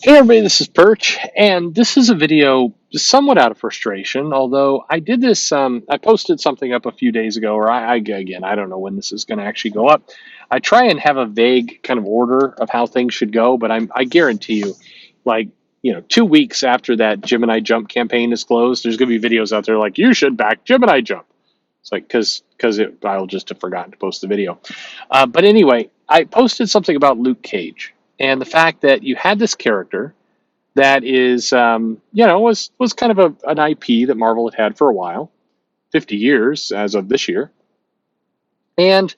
Hey everybody, this is Perch, and this is a video somewhat out of frustration, although I did this, I posted something up a few days ago, or again, I don't know when this is going to actually go up. I try and have a vague kind of order of how things should go, but I guarantee you, like, 2 weeks after that Gemini Jump campaign is closed, there's going to be videos out there like, you should back Gemini Jump. It's like, because I'll just have forgotten to post the video. But anyway, I posted something about Luke Cage and the fact that you had this character that is, was kind of an IP that Marvel had for a while, 50 years as of this year, and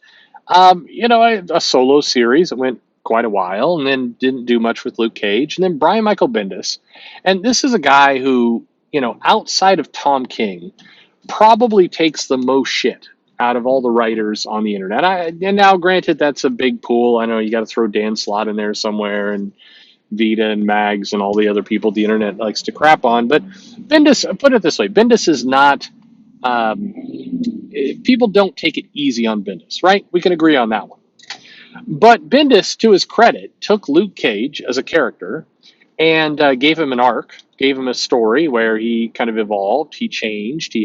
a solo series that went quite a while, and then didn't do much with Luke Cage, and then Brian Michael Bendis, and this is a guy who, outside of Tom King, probably takes the most shit out of all the writers on the internet. And now, granted, that's a big pool. I know you got to throw Dan Slott in there somewhere, and Vita and Mags and all the other people the internet likes to crap on. But Bendis, put it this way, Bendis is not. Um, People don't take it easy on Bendis, right? We can agree on that one. But Bendis, to his credit, took Luke Cage as a character and gave him an arc, gave him a story where he kind of evolved, he changed,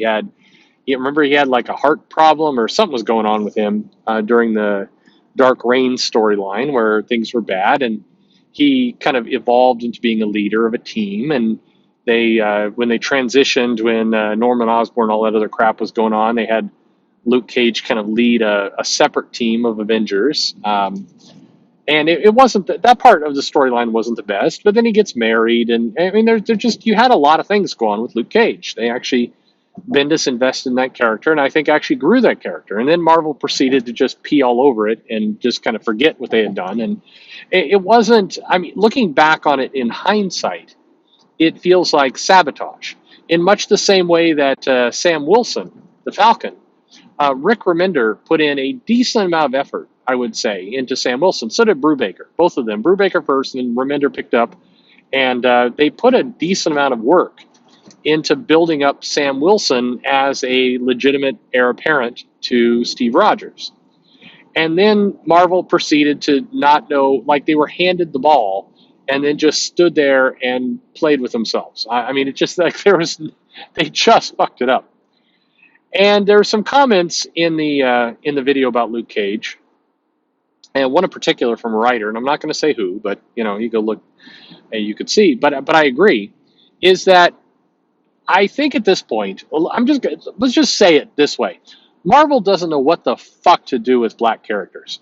remember he had like a heart problem or something was going on with him during the Dark Reign storyline where things were bad, and he kind of evolved into being a leader of a team. And they when they transitioned, when Norman Osborn, all that other crap was going on, they had Luke Cage kind of lead a separate team of Avengers. And it wasn't that part of the storyline wasn't the best, but then he gets married, and I mean, they're just, you had a lot of things go on with Luke Cage. They actually, Bendis invested in that character, and I think actually grew that character. And then Marvel proceeded to just pee all over it and just kind of forget what they had done. And it wasn't, I mean, looking back on it in hindsight, it feels like sabotage in much the same way that Sam Wilson, the Falcon, Rick Remender put in a decent amount of effort, I would say, into Sam Wilson. So did Brubaker, both of them. Brubaker first, and then Remender picked up, and they put a decent amount of work into building up Sam Wilson as a legitimate heir apparent to Steve Rogers. And then Marvel proceeded to not know, like they were handed the ball and then just stood there and played with themselves. I mean, it just like they just fucked it up. And there are some comments in the video about Luke Cage, and one in particular from a writer, and I'm not going to say who, but you go look and you could see. But I agree, is that I think at this point, let's just say it this way: Marvel doesn't know what the fuck to do with black characters.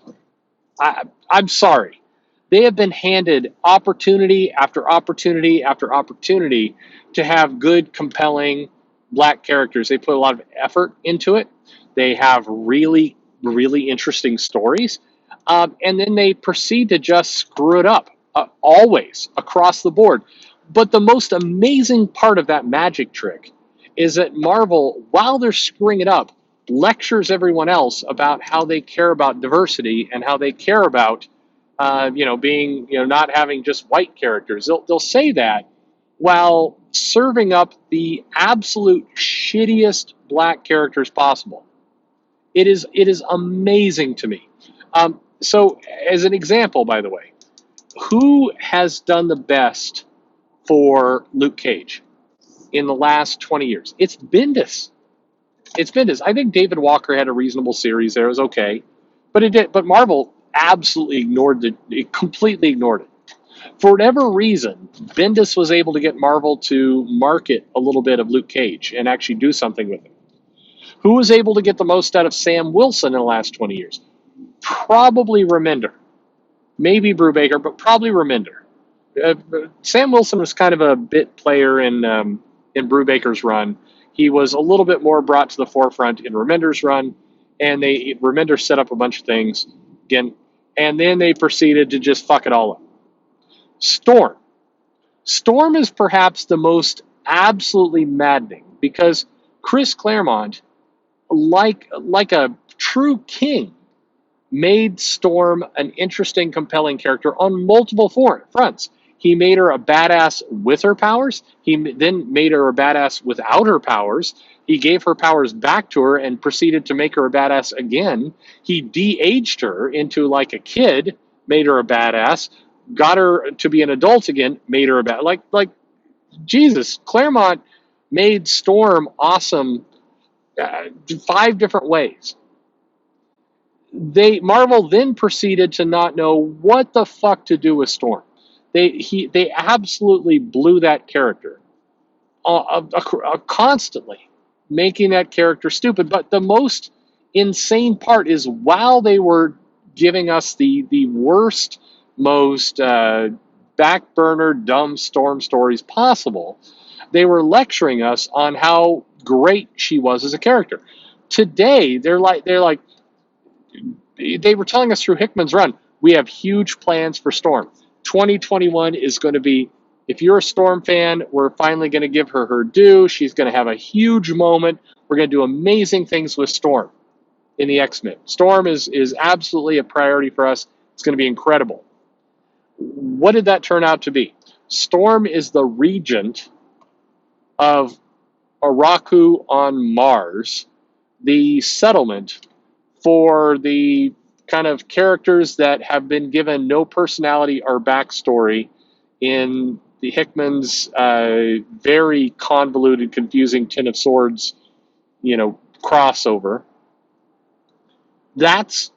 I'm sorry. They have been handed opportunity after opportunity after opportunity to have good, compelling black characters. They put a lot of effort into it. They have really, really interesting stories. And then they proceed to just screw it up, always, across the board. But the most amazing part of that magic trick is that Marvel, while they're screwing it up, lectures everyone else about how they care about diversity and how they care about being, not having just white characters. They'll say that while serving up the absolute shittiest black characters possible. It is amazing to me. So, as an example, by the way, who has done the best for Luke Cage in the last 20 years? It's Bendis. It's Bendis. I think David Walker had a reasonable series there. It was okay. But Marvel absolutely completely ignored it. For whatever reason, Bendis was able to get Marvel to market a little bit of Luke Cage and actually do something with it. Who was able to get the most out of Sam Wilson in the last 20 years? Probably Remender. Maybe Brubaker, but probably Remender. Sam Wilson was kind of a bit player in Brubaker's run. He was a little bit more brought to the forefront in Remender's run, and Remender set up a bunch of things again, and then they proceeded to just fuck it all up. Storm. Storm is perhaps the most absolutely maddening because Chris Claremont, like a true king, made Storm an interesting, compelling character on multiple fronts. He made her a badass with her powers. He then made her a badass without her powers. He gave her powers back to her and proceeded to make her a badass again. He de-aged her into like a kid, made her a badass, got her to be an adult again, made her a bad. Like Jesus, Claremont made Storm awesome 5 different ways. Marvel then proceeded to not know what the fuck to do with Storm. They absolutely blew that character constantly, making that character stupid. But the most insane part is while they were giving us the worst, most back burner, dumb Storm stories possible, they were lecturing us on how great she was as a character. Today, they're like they were telling us through Hickman's run, we have huge plans for Storm. 2021 is going to be, if you're a Storm fan, we're finally going to give her her due. She's going to have a huge moment. We're going to do amazing things with Storm in the X-Men. Storm is absolutely a priority for us. It's going to be incredible. What did that turn out to be? Storm is the regent of Araku on Mars, the settlement for the kind of characters that have been given no personality or backstory in the Hickman's very convoluted, confusing Ten of Swords, crossover. That's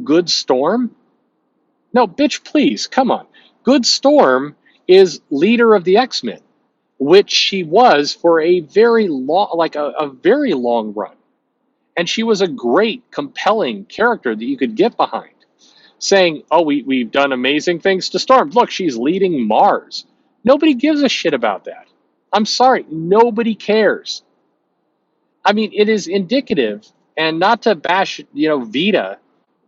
good Storm? No, bitch, please, come on. Good Storm is leader of the X-Men, which she was for a very long, a very long run. And she was a great, compelling character that you could get behind. Saying, oh, we've done amazing things to Storm. Look, she's leading Mars. Nobody gives a shit about that. I'm sorry, nobody cares. I mean, it is indicative, and not to bash, Vita,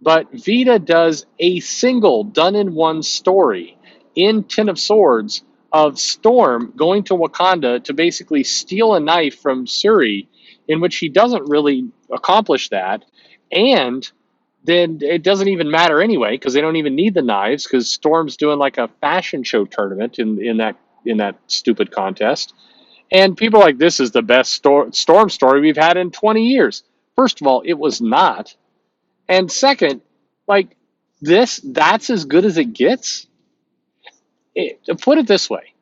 but Vita does a single done-in-one story in Ten of Swords of Storm going to Wakanda to basically steal a knife from Shuri, in which he doesn't really accomplish that, and then it doesn't even matter anyway because they don't even need the knives because Storm's doing like a fashion show tournament in that stupid contest, and people are like, this is the best Storm story we've had in 20 years. First of all, it was not, and second, like that's as good as it gets. To put it this way,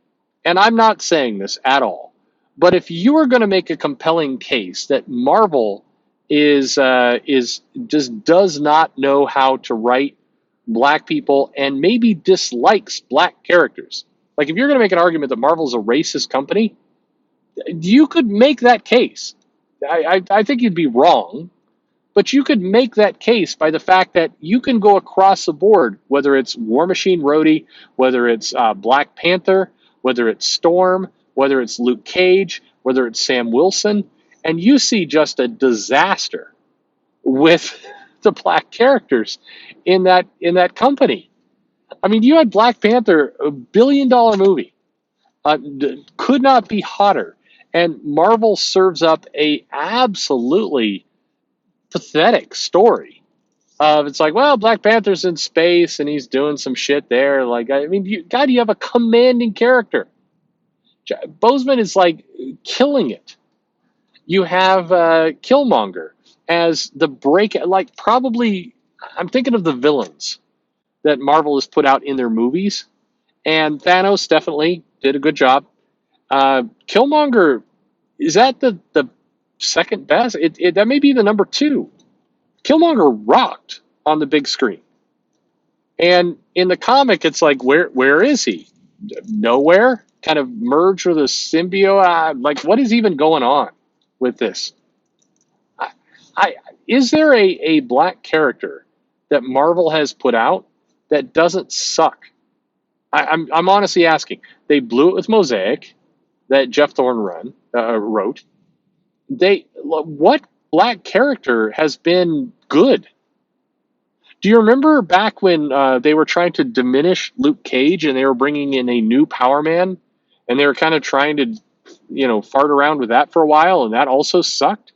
and I'm not saying this at all, but if you are going to make a compelling case that Marvel is just does not know how to write black people and maybe dislikes black characters, like if you're going to make an argument that Marvel's a racist company, you could make that case. I think you'd be wrong, but you could make that case by the fact that you can go across the board, whether it's War Machine Rhodey, whether it's Black Panther, whether it's Storm, whether it's Luke Cage, whether it's Sam Wilson, and you see just a disaster with the black characters in that company. I mean, you had Black Panther, $1 billion movie, could not be hotter, and Marvel serves up a absolutely pathetic story of, it's like, well, Black Panther's in space and he's doing some shit there. Like, I mean, you have a commanding character. Boseman is like killing it. You have Killmonger as the break, like probably, I'm thinking of the villains that Marvel has put out in their movies, and Thanos definitely did a good job. Killmonger, is that the second best? That may be the number 2. Killmonger rocked on the big screen. And in the comic, it's like, where is he? Nowhere? Kind of merged with a symbiote? Like, what is even going on with this? Is there a black character that Marvel has put out that doesn't suck? I'm honestly asking. They blew it with Mosaic, that Jeff Thorne wrote. What black character has been good? Do you remember back when they were trying to diminish Luke Cage and they were bringing in a new Power Man, and they were kind of trying to, fart around with that for a while, and that also sucked?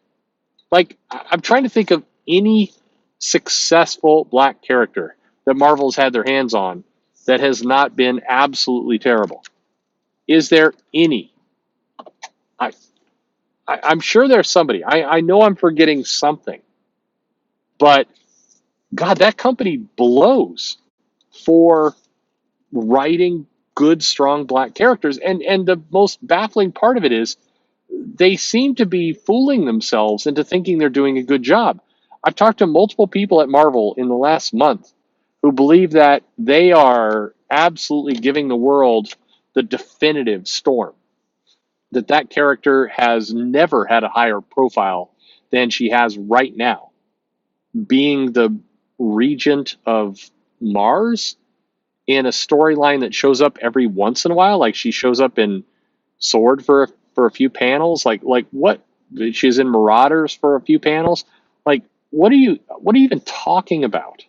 Like, I'm trying to think of any successful black character that Marvel's had their hands on that has not been absolutely terrible. Is there any? I'm sure there's somebody. I know I'm forgetting something, but God, that company blows for writing good, strong black characters. And the most baffling part of it is they seem to be fooling themselves into thinking they're doing a good job. I've talked to multiple people at Marvel in the last month who believe that they are absolutely giving the world the definitive Storm, that character has never had a higher profile than she has right now, being the regent of Mars in a storyline that shows up every once in a while. Like she shows up in Sword for a few panels. Like what? She's in Marauders for a few panels. Like what are you even talking about?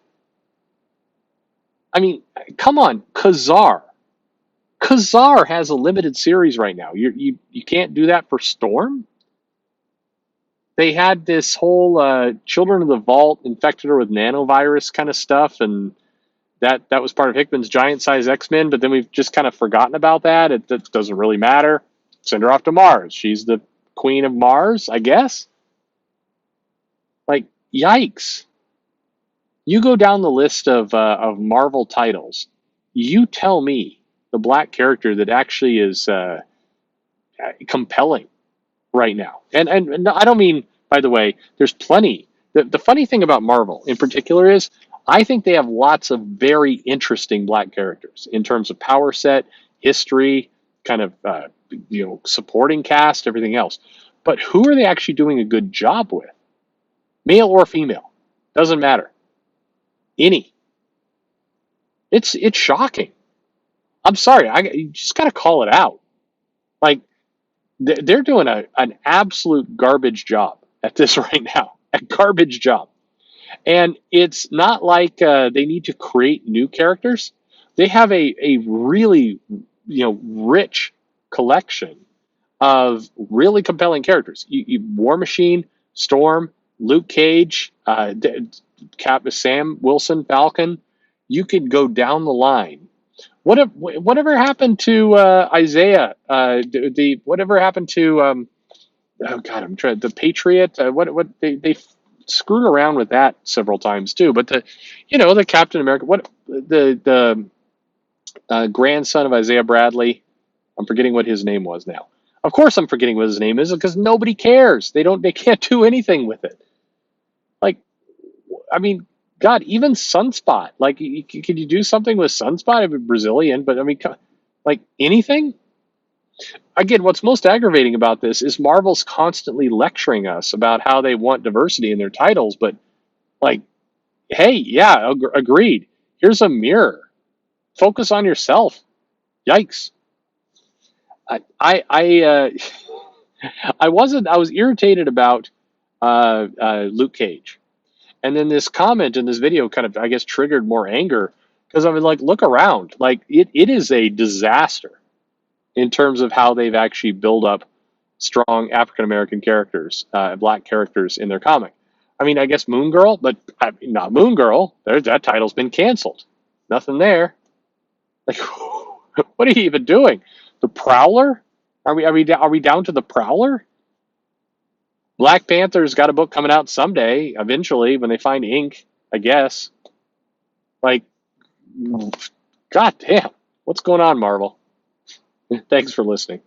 I mean, come on, Kazar. Kazar has a limited series right now. You can't do that for Storm. They had this whole Children of the Vault infected her with nanovirus kind of stuff, and that was part of Hickman's giant size X-Men, but then we've just kind of forgotten about that. It doesn't really matter. Send her off to Mars. She's the queen of Mars, I guess. Like, yikes. You go down the list of Marvel titles. You tell me the black character that actually is compelling right now. And I don't mean, by the way, there's plenty. The funny thing about Marvel in particular is I think they have lots of very interesting black characters in terms of power set, history, kind of supporting cast, everything else. But who are they actually doing a good job with? Male or female, doesn't matter. Any. It's shocking. I'm sorry, you just got to call it out. Like they're doing an absolute garbage job at this right now. A garbage job. And it's not like they need to create new characters. They have a really rich collection of really compelling characters. War Machine, Storm, Luke Cage, Sam Wilson, Falcon. You could go down the line. Whatever happened to Isaiah? Whatever happened to oh god, I'm trying the Patriot. What they screwed around with that several times too. But the Captain America. What the grandson of Isaiah Bradley. I'm forgetting what his name was now. Of course, I'm forgetting what his name is because nobody cares. They can't do anything with it. Like, I mean, God, even Sunspot. Like, could you do something with Sunspot? I'm Brazilian, but I mean, like anything. Again, what's most aggravating about this is Marvel's constantly lecturing us about how they want diversity in their titles, but like, hey, yeah, agreed. Here's a mirror. Focus on yourself. Yikes. I I was irritated about Luke Cage, and then this comment in this video kind of, I guess, triggered more anger because I mean, like, look around, like it is a disaster in terms of how they've actually built up strong African American characters, black characters in their comic. I mean, I guess Moon Girl, but not Moon Girl. That title's been canceled. Nothing there. Like, what are you even doing? The Prowler? Are we down to the Prowler? Black Panther's got a book coming out someday, eventually, when they find ink, I guess. Like, god damn, what's going on, Marvel? Thanks for listening.